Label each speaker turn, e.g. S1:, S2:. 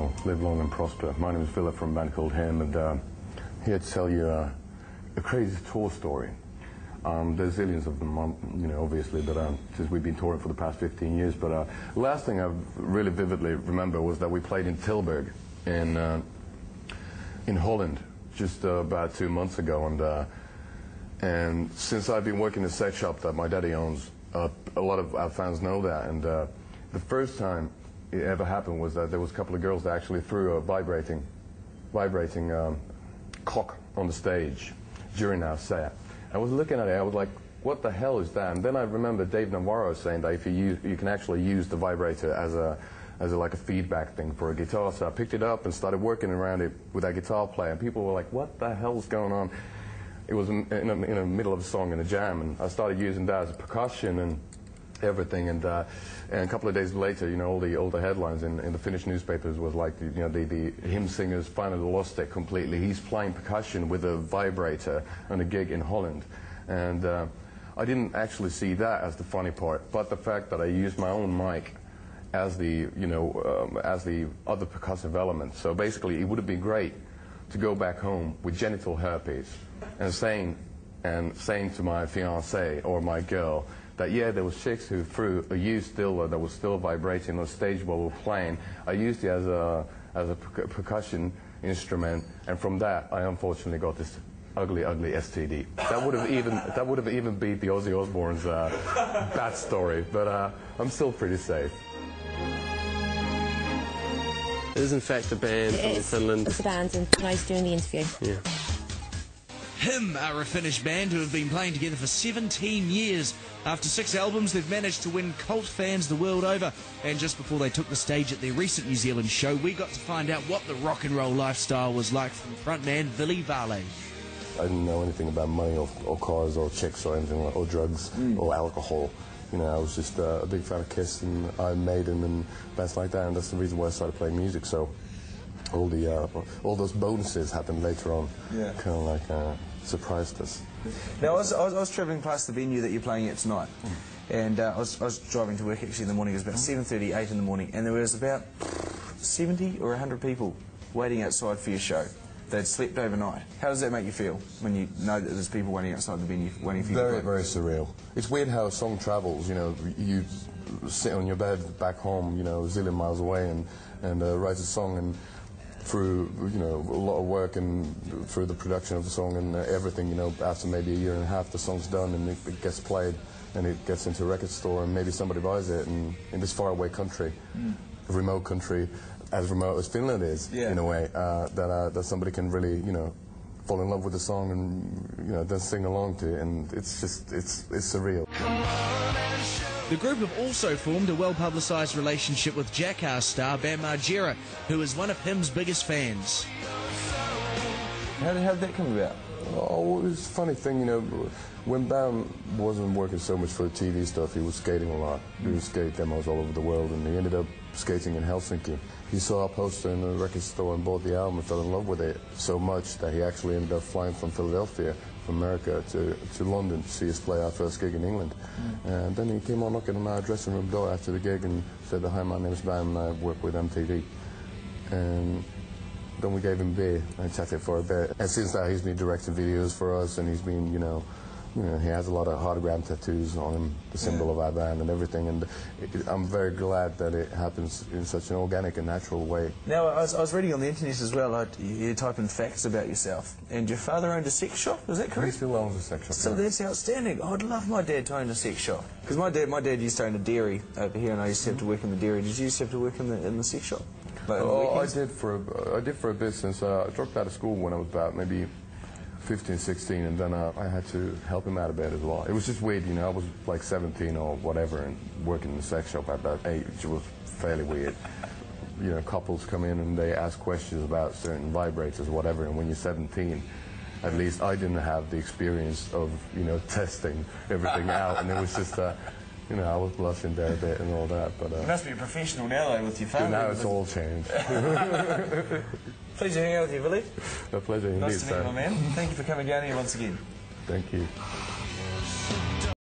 S1: long, live long and prosper. My name is Ville from a band called Him, and here to tell you a crazy tour story. There's zillions of them, obviously, but since we've been touring for the past 15 years. But the last thing I really vividly remember was that we played in Tilburg in Holland just about 2 months ago, and since I've been working in a sex shop that my daddy owns, a lot of our fans know that, and the first time it ever happened was that there was a couple of girls that actually threw a vibrating cock on the stage during our set. I was looking at it, I was like, what the hell is that? And then I remember Dave Navarro saying that if you can actually use the vibrator as like a feedback thing for a guitar. So I picked it up and started working around it with that guitar player, and people were like, what the hell's going on? It was in the middle of a song in a jam, and I started using that as a percussion and everything, and a couple of days later, all the headlines in the Finnish newspapers was like, the hymn singers finally lost it completely. He's playing percussion with a vibrator on a gig in Holland, and I didn't actually see that as the funny part, but the fact that I used my own mic as the other percussive element. So basically, it would have been great to go back home with genital herpes and saying to my fiancée or my girl that, yeah, there was chicks who threw a used dildo that was still vibrating on stage while we were playing. I used it as a percussion instrument, and from that I unfortunately got this ugly STD. That would have even beat the Ozzy Osbourne's bad story, but I'm still pretty safe.
S2: It is in fact a band from Finland.
S3: It's a band, and I was doing the interview.
S2: Yeah.
S4: Him are a Finnish band who have been playing together for 17 years. After 6 albums, they've managed to win cult fans the world over. And just before they took the stage at their recent New Zealand show, we got to find out what the rock and roll lifestyle was like from frontman Ville Valo.
S1: I didn't know anything about money or cars or chicks or anything, or drugs or alcohol. I was just a big fan of Kiss and Iron Maiden and bands like that, and that's the reason why I started playing music. So all those bonuses happened later on, kind of like surprised us.
S5: Now I was travelling past the venue that you're playing at tonight, and I was driving to work actually in the morning. It was about 7:30, 8 in the morning, and there was about 70 or 100 people waiting outside for your show. They'd slept overnight. How does that make you feel when you know that there's people waiting outside the venue waiting for you to play?
S1: Very surreal. It's weird how a song travels. You sit on your bed back home, a zillion miles away, and write a song, and through a lot of work and through the production of the song and everything, after maybe a year and a half, the song's done and it gets played and it gets into a record store and maybe somebody buys it, and in this faraway country, a remote country, as remote as Finland is, in a way, that somebody can really, fall in love with the song and, then sing along to it, and it's surreal.
S4: The group have also formed a well-publicised relationship with Jackass star Bam Margera, who is one of Him's biggest fans.
S5: How did that come about?
S1: Oh, it's a funny thing, when Bam wasn't working so much for the TV stuff, he was skating a lot. He would skate demos all over the world, and he ended up skating in Helsinki. He saw a poster in a record store and bought the album and fell in love with it so much that he actually ended up flying from Philadelphia, from America, to London to see us play our first gig in England. And then he came on knocking on our dressing room door after the gig and said, hi, my name's Bam and I work with MTV. And then we gave him beer and chatted for a bit. And since that, he's been directing videos for us, and he's been, he has a lot of hologram tattoos on him, the symbol of our band and everything. And I'm very glad that it happens in such an organic and natural way.
S5: Now, I was reading on the internet as well, you type in facts about yourself, and your father owned a sex shop, is that correct?
S1: He still owns a sex shop.
S5: So that's outstanding. I'd love my dad to own a sex shop. Because my dad used to own a dairy over here, and I used to have to work in the dairy. Did you used to have to work in the sex shop?
S1: I did for a bit, since I dropped out of school when I was about maybe 15, 16, and then I had to help him out a bit as well. It was just weird, I was like 17 or whatever and working in the sex shop at that age. It was fairly weird. Couples come in and they ask questions about certain vibrators or whatever, and when you're 17, at least I didn't have the experience of, testing everything out, and it was just, I was blushing there a bit and all that. But
S5: you must be a professional now, though, with your family.
S1: Now it's all changed.
S5: Pleasure hanging out with you, Ville.
S1: A pleasure indeed,
S5: Nice to meet you, my man. Thank you for coming down here once again.
S1: Thank you.